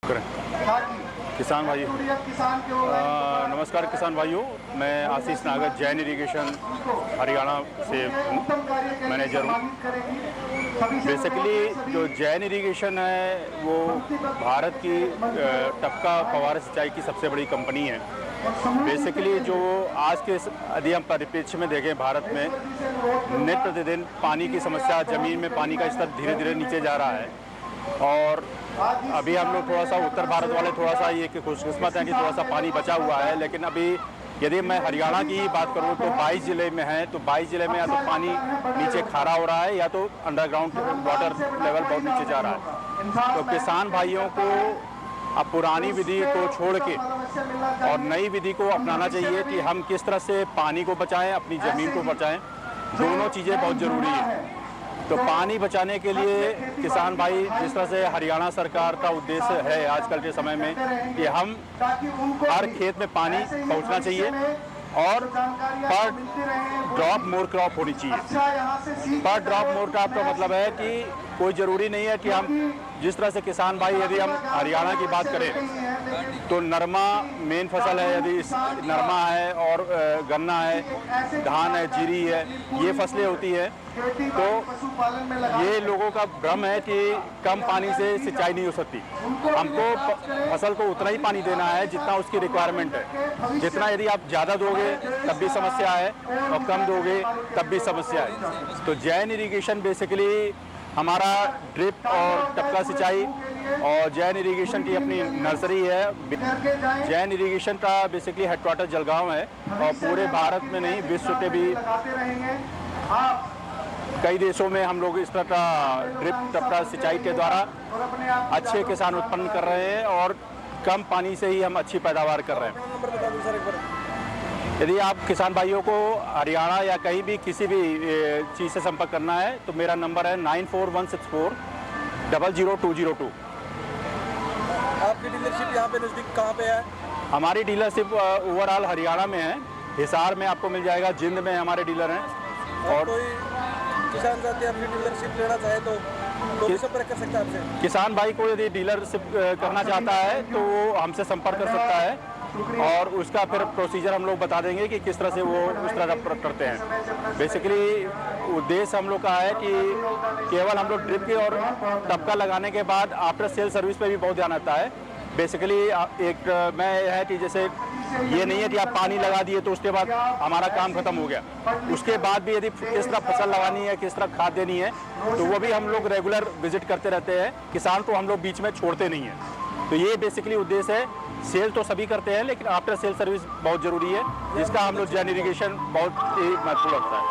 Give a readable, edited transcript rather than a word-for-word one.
किसान भाई नमस्कार किसान भाइयों, मैं आशीष नागर जैन इरिगेशन हरियाणा से हूँ, मैनेजर हूँ। बेसिकली जो जैन इरिगेशन है वो भारत की टपका फव्वारा सिंचाई की सबसे बड़ी कंपनी है। बेसिकली जो आज के यदि हम परिप्रेक्ष्य में देखें, भारत में नित्य प्रतिदिन पानी की समस्या, ज़मीन में पानी का स्तर धीरे धीरे नीचे जा रहा है। और अभी हम लोग थोड़ा सा उत्तर भारत वाले थोड़ा सा ये कि खुशकिस्मत है कि थोड़ा सा पानी बचा हुआ है, लेकिन अभी यदि मैं हरियाणा की ही बात करूँ तो 22 ज़िले में है, तो 22 ज़िले में या तो पानी नीचे खारा हो रहा है या तो अंडरग्राउंड वाटर लेवल बहुत नीचे जा रहा है। तो किसान भाइयों को अब पुरानी विधि को छोड़ के और नई विधि को अपनाना चाहिए कि हम किस तरह से पानी को बचाएं, अपनी ज़मीन को बचाएं। दोनों चीज़ें बहुत ज़रूरी है। तो पानी बचाने के लिए किसान भाई, जिस तरह से हरियाणा सरकार का उद्देश्य है आजकल के समय में कि हम हर खेत में पानी पहुंचना चाहिए और पर ड्रॉप मोर क्रॉप होनी चाहिए। पर ड्रॉप मोर क्रॉप का मतलब है कि कोई ज़रूरी नहीं है कि हम जिस तरह से किसान भाई, यदि हम हरियाणा की बात करें तो नरमा मेन फसल है, यदि नरमा है और गन्ना है, धान है, जीरी है, ये फसलें होती है। तो ये लोगों का भ्रम है कि कम पानी से सिंचाई नहीं हो सकती। हमको फसल को उतना ही पानी देना है जितना उसकी रिक्वायरमेंट है। जितना यदि आप ज़्यादा दोगे तब भी समस्या है और कम दोगे तब भी समस्या है। तो जैन इरिगेशन बेसिकली हमारा ड्रिप और टपका सिंचाई और जैन इरिगेशन की अपनी नर्सरी है। जैन इरिगेशन का बेसिकली हेडक्वार्टर जलगांव है और पूरे भारत में नहीं, विश्व के भी कई देशों में हम लोग इस तरह का ड्रिप टपका सिंचाई के द्वारा अच्छे किसान उत्पन्न कर रहे हैं और कम पानी से ही हम अच्छी पैदावार कर रहे हैं। यदि आप किसान भाइयों को हरियाणा या कहीं भी किसी भी चीज़ से संपर्क करना है तो मेरा नंबर है 9416400202। आपकी डीलरशिप यहाँ पे नज़दीक कहाँ पे है? हमारी डीलरशिप ओवरऑल हरियाणा में है। हिसार में आपको मिल जाएगा, जिंद में हमारे डीलर हैं। और कोई किसान साथी अपनी डीलरशिप लेना चाहे तो भी संपर्क कर सकता है आपसे। किसान भाई को यदि डीलरशिप करना चाहता है तो वो हमसे संपर्क कर सकता है और उसका फिर प्रोसीजर हम लोग बता देंगे कि किस तरह से वो उस तरह करते हैं। बेसिकली उद्देश्य हम लोग का है कि केवल हम लोग ड्रिप के और टपका लगाने के बाद आफ्टर सेल सर्विस पे भी बहुत ध्यान आता है। बेसिकली एक मैं है कि जैसे ये नहीं है कि आप पानी लगा दिए तो उसके बाद हमारा काम खत्म हो गया। उसके बाद भी यदि किस तरह फसल लगानी है, किस तरह खाद देनी है, तो वो भी हम लोग रेगुलर विजिट करते रहते हैं। किसान को हम लोग बीच में छोड़ते नहीं हैं। तो ये बेसिकली उद्देश्य है। सेल तो सभी करते हैं लेकिन आफ्टर सेल सर्विस बहुत ज़रूरी है, जिसका हम लोग जैन इरिगेशन बहुत ही महत्वपूर्ण रखता है।